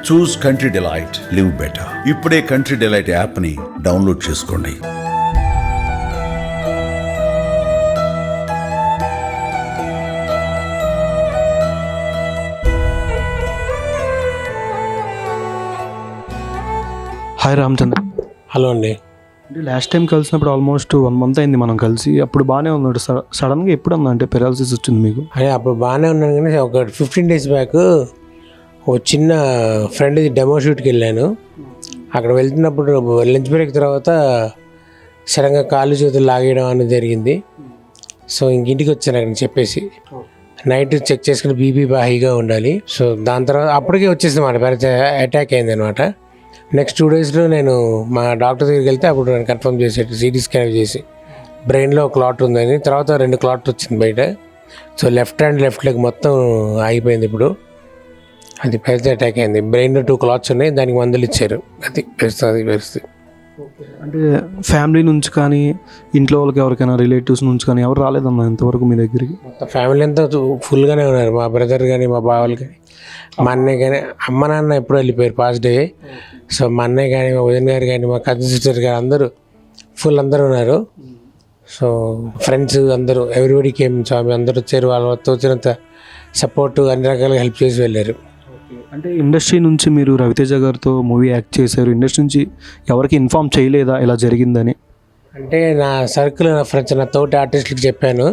చూస్ country delight, live better. ఇప్పుడే country delight app ని download చేసుకోండి. హాయ్ రామచంద్ర. హలో అండి. అంటే లాస్ట్ టైం కలిసినప్పుడు ఆల్మోస్ట్ 1 month అయింది మనం కలిసి. అప్పుడు బాగానే ఉన్నాడు. సడన్గా ఎప్పుడు అన్నా అంటే పెరాలసిస్ వచ్చింది మీకు? అదే అప్పుడు బాగానే ఉన్నాను కానీ ఒక 15 days బ్యాక్ ఒక చిన్న ఫ్రెండ్ది డెమో షూట్కి వెళ్ళాను. అక్కడ వెళ్తున్నప్పుడు లంచ్ బ్రేక్ తర్వాత సడన్గా కాళ్ళు చేతులు లాగేయడం అనేది జరిగింది. సో ఇంటికి వచ్చాను అక్కడ చెప్పేసి. నైట్ చెక్ చేసుకుని బీపీ హైగా ఉండాలి. సో దాని తర్వాత అప్పటికే వచ్చేసింది అన్నమాట, అటాక్ అయింది అనమాట. నెక్స్ట్ 2 daysలో నేను మా డాక్టర్ దగ్గరికి వెళ్తే అప్పుడు నేను కన్ఫర్మ్ చేసేది, సిటీ స్కాన్ చేసి బ్రెయిన్లో క్లాట్ ఉందని. తర్వాత 2 clots వచ్చింది బయట. So left hand left leg మొత్తం ఆగిపోయింది. ఇప్పుడు అది పెద్ద అటాక్ అయింది. బ్రెయిన్లో 2 clots ఉన్నాయి, దానికి మందులు ఇచ్చారు. అది పరిస్థితి. అంటే ఫ్యామిలీ నుంచి కానీ ఇంట్లో వాళ్ళకి ఎవరికైనా రిలేటివ్స్ నుంచి కానీ ఎవరు రాలేదన్నా ఇంతవరకు మీ దగ్గరికి? మొత్తం ఫ్యామిలీ అంతా ఫుల్గానే ఉన్నారు. మా బ్రదర్ కానీ మా బావలు కానీ మా అన్నయ్య కానీ, అమ్మ నాన్న ఎప్పుడు వెళ్ళిపోయారు పాస్ట్ డే. సో మా అన్నయ్య కానీ మా వదిన గారు కానీ మా కజిన్ సిస్టర్ గారు అందరూ అందరూ ఉన్నారు. సో ఫ్రెండ్స్ అందరూ ఎవ్రీబడి కేమ్. స్వామి అందరూ వచ్చారు, వాళ్ళతో వచ్చినంత సపోర్ట్ అన్ని రకాలుగా హెల్ప్ చేసి వెళ్ళారు. అంటే ఇండస్ట్రీ నుంచి మీరు రవితేజ గారితో మూవీ యాక్ట్ చేశారు. ఇండస్ట్రీ నుంచి ఎవరికి ఇన్ఫార్మ్ చేయలేదా ఇలా జరిగిందని? అంటే నా సర్కిల్, నా ఫ్రెండ్స్, నా తోటి ఆర్టిస్టులకి చెప్పాను.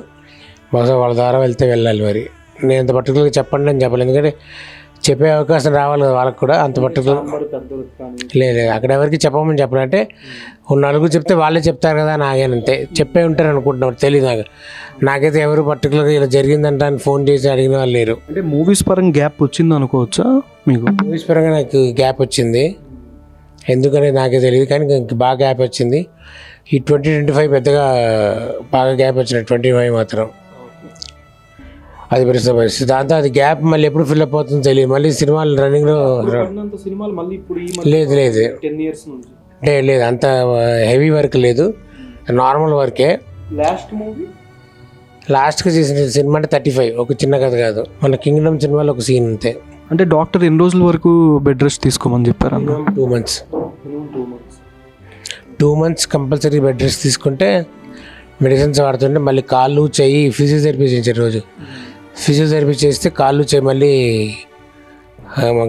బహుశా వాళ్ళ ద్వారా వెళ్తే వెళ్ళాలి. మరి నేను అంత పర్టికులర్గా చెప్పండి అని చెప్పాలి, ఎందుకంటే చెప్పే అవకాశం రావాలి కదా వాళ్ళకి కూడా. అంత పర్టికులర్ లేదు, అక్కడ ఎవరికి చెప్పమని చెప్పాలంటే నలుగురు చెప్తే వాళ్ళే చెప్తారు కదా, నాగేనంతే చెప్పే ఉంటారు అనుకుంటున్నారు. తెలియదు నాకైతే ఎవరు పర్టికులర్గా ఇలా జరిగిందంట అని ఫోన్ చేసి అడిగిన వాళ్ళు లేరు. అంటే మూవీస్ పరంగా గ్యాప్ వచ్చింది అనుకోవచ్చా మీకు? మూవీస్ పరంగా నాకు గ్యాప్ వచ్చింది, ఎందుకనేది నాకే తెలియదు, కానీ బాగా గ్యాప్ వచ్చింది. ఈ 2025 పెద్దగా బాగా గ్యాప్ వచ్చింది. 25 మాత్రం అది పరిస్థితి. దాంతో అది గ్యాప్ మళ్ళీ ఎప్పుడు ఫిల్అప్ అవుతుందో తెలియదు. మళ్ళీ సినిమాలు రన్నింగ్లో లేదు లేదు అంత హెవీ వర్క్ లేదు, నార్మల్ వర్కే. లాస్ట్గా చేసిన సినిమా అంటే 35, ఒక చిన్న కథ కాదు. మన కింగ్డమ్ సినిమాలో ఒక సీన్ అంతే. అంటే డాక్టర్ ఎన్ని రోజుల వరకు బెడ్ రెస్ట్ తీసుకోమని చెప్పారు? 2 months. 2 months compulsory bed rest తీసుకుంటే మెడిసిన్స్ వాడుతుంటే మళ్ళీ కాళ్ళు చెయ్యి ఫిజియోథెరపీ చేయించారు. రోజు ఫిజియోథెరపీ చేస్తే కాళ్ళు చెయ్యి మళ్ళీ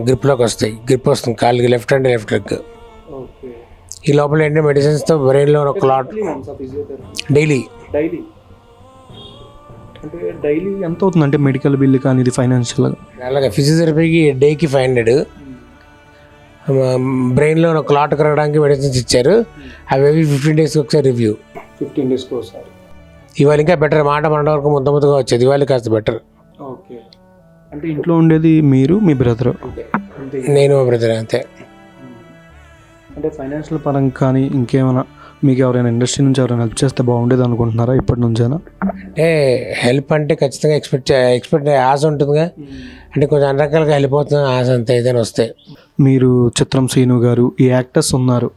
గ్రిప్లోకి వస్తాయి. గ్రిప్ వస్తుంది కాళ్ళకి, లెఫ్ట్ హ్యాండ్ లెఫ్ట్ లెగ్. ఈ లోపల ఏంటంటే మెడిసిన్స్తో బ్రెయిన్లో ఒక క్లాట్ డైలీ. అంటే డైలీ ఎంత అవుతుంది? అంటే మెడికల్ బిల్ కానీ ఇది ఫైనాన్షియల్గా? అలాగే ఫిజియోథెరపీకి డేకి 500. బ్రెయిన్లో ఒక క్లాట్ కరగడానికి మెడిసిన్స్ ఇచ్చారు. అవి 15 days ఒకసారి రివ్యూ. 15 days ఒకసారి. ఇవాళ ఇంకా బెటర్, మాట మన వరకు ముద్దగా వచ్చేది, ఇవాళ కాస్త బెటర్. ఓకే. అంటే ఇంట్లో ఉండేది మీరు, మీ బ్రదర్? నేను మా బ్రదర్ అంతే. అంటే ఫైనాన్షియల్ పరంగా కానీ ఇంకేమైనా మీకు ఎవరైనా ఇండస్ట్రీ నుంచి ఎవరైనా హెల్ప్ చేస్తే బాగుండేది అనుకుంటున్నారా ఇప్పటి నుంచైనా? అంటే హెల్ప్ అంటే ఖచ్చితంగా ఎక్స్పెక్ట్ ఆశ ఉంటుందిగా. అంటే కొంచెం అన్ని రకాలుగా హెల్ప్ అవుతుంది ఆశ, అంతే. ఏదైనా వస్తే మీరు చిత్రం శ్రీను గారు, ఈ యాక్టర్స్ ఉన్నారు,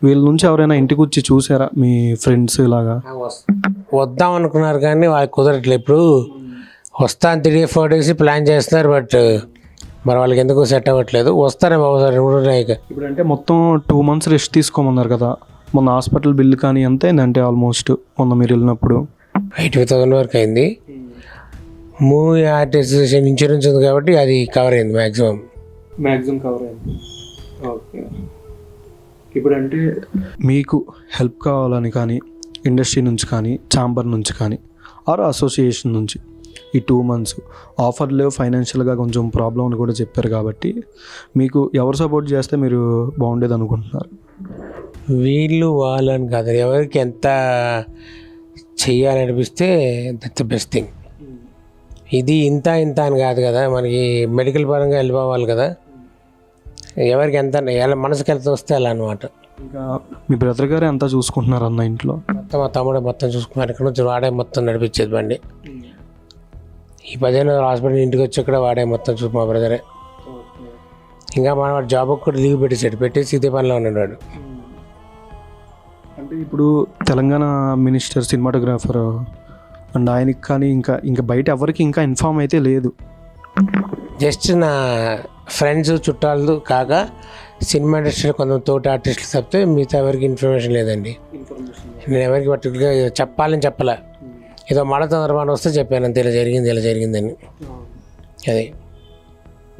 వీళ్ళ నుంచి ఎవరైనా ఇంటికి వచ్చి చూసారా మీ ఫ్రెండ్స్ ఇలాగా? వద్దాం అనుకున్నారు కానీ వాళ్ళకి కుదరట్లేదు. ఇప్పుడు వస్తాను 3-4 days ప్లాన్ చేస్తున్నారు, బట్ మరి వాళ్ళకి ఎందుకు సెట్ అవ్వట్లేదు. వస్తారే బాబు సార్ ఇప్పుడు. అంటే మొత్తం 2 months రెస్ట్ తీసుకోమన్నారు కదా. మొన్న హాస్పిటల్ బిల్ కానీ ఎంత అయిందంటే ఆల్మోస్ట్ మొన్న మీరు వెళ్ళినప్పుడు 85,000 వరకు అయింది. మూవీ ఆర్టిస్ట్ ఇన్సూరెన్స్ ఉంది కాబట్టి అది కవర్ అయింది మ్యాక్సిమం కవర్ అయింది. ఓకే. ఇప్పుడు అంటే మీకు హెల్ప్ కావాలని కానీ ఇండస్ట్రీ నుంచి కానీ ఛాంబర్ నుంచి కానీ ఆర్ అసోసియేషన్ నుంచి ఈ 2 months ఆఫర్ లేవు, ఫైనాన్షియల్గా కొంచెం ప్రాబ్లం అని కూడా చెప్పారు కాబట్టి మీకు ఎవరు సపోర్ట్ చేస్తే మీరు బాగుండేది అనుకుంటున్నారు? వీళ్ళు వాళ్ళని కాదు, ఎవరికి ఎంత చెయ్యాలనిపిస్తే దట్స్ ద బెస్ట్ థింగ్. ఇది ఇంత అని కాదు కదా, మనకి మెడికల్ పరంగా వెళ్ళిపోవాలి కదా. ఎవరికి ఎంత ఎలా మనసుకి ఎంత వస్తే అలా అనమాట. ఇంకా మీ బ్రదర్ గారే అంతా చూసుకుంటున్నారు అన్న ఇంట్లో? మొత్తం మా తమ్ముడే మొత్తం చూసుకున్నారు. ఇక్కడ నుంచి వాడే మొత్తం నడిపించేది బండి. ఈ 15 రోజులు హాస్పిటల్ ఇంటికి వచ్చి కూడా వాడే మొత్తం మా బ్రదరే. ఇంకా మన వాడు జాబ్కి కూడా లీవ్ పెట్టేసి ఇదే పనిలో ఉన్నాడు. అంటే ఇప్పుడు తెలంగాణ మినిస్టర్, సినిమాటోగ్రాఫర్ అండ్ ఆయనకి కానీ ఇంకా బయట ఎవరికి ఇంకా ఇన్ఫామ్ అయితే లేదు. జస్ట్ నా ఫ్రెండ్స్ చుట్టాలు కాక సినిమా ఇండస్ట్రీలో కొంత తోటి ఆర్టిస్టులు తప్పితే మిగతా ఎవరికి ఇన్ఫర్మేషన్ లేదండి. నేను ఎవరికి పర్టికులర్గా చెప్పాలని చెప్పలే, ఏదో మడ తొందరమాన వస్తే చెప్పాను అంతే, ఇలా జరిగిందని. అది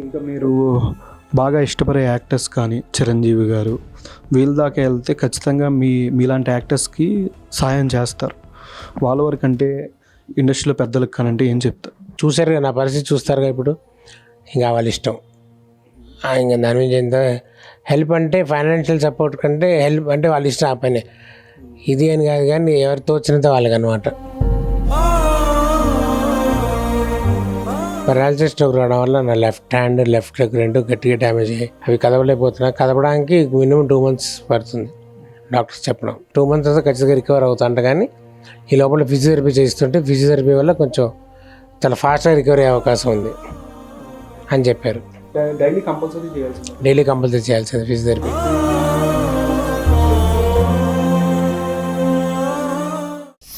ఇంకా మీరు బాగా ఇష్టపడే యాక్టర్స్ కానీ చిరంజీవి గారు వీళ్ళ దాకా వెళ్తే ఖచ్చితంగా మీలాంటి యాక్టర్స్కి సాయం చేస్తారు. వాళ్ళ వరకు అంటే ఇండస్ట్రీలో పెద్దలకు కానీ అంటే ఏం చెప్తారు? చూసారుగా నా పరిస్థితి, చూస్తారుగా ఇప్పుడు. ఇంకా వాళ్ళ ఇష్టం. ఇంకా దాని నుంచి ఎంత హెల్ప్ అంటే ఫైనాన్షియల్ సపోర్ట్ కంటే హెల్ప్ అంటే వాళ్ళ ఇష్టం. ఆ పని ఇది అని కాదు, కానీ ఎవరు తోచినంత వాళ్ళకి అనమాట. పెరాలసిస్ స్ట్రోక్ రావడం వల్ల నా లెఫ్ట్ హ్యాండ్ లెఫ్ట్ లెగ్ రెండు గట్టిగా డ్యామేజ్ అయ్యాయి. అవి కదవలేకపోతున్నా. కదపడానికి మినిమం 2 months పడుతుంది డాక్టర్స్ చెప్పడం. 2 months తర్వాత ఖచ్చితంగా రికవర్ అవుతాంట. కానీ ఈ లోపల ఫిజియోథెరపీ చేస్తుంటే ఫిజియోథెరపీ వల్ల కొంచెం చాలా ఫాస్ట్గా రికవరీ అయ్యే అవకాశం ఉంది అని చెప్పారు. డైలీ కంపల్సరీ చేయాల్సింది ఫిజియోథెరపీ.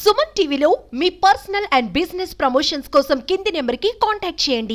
సుమన్ టీవీలో మీ పర్సనల్ అండ్ బిజినెస్ ప్రమోషన్స్ కోసం కింది నెంబర్కి కాంటాక్ట్ చేయండి.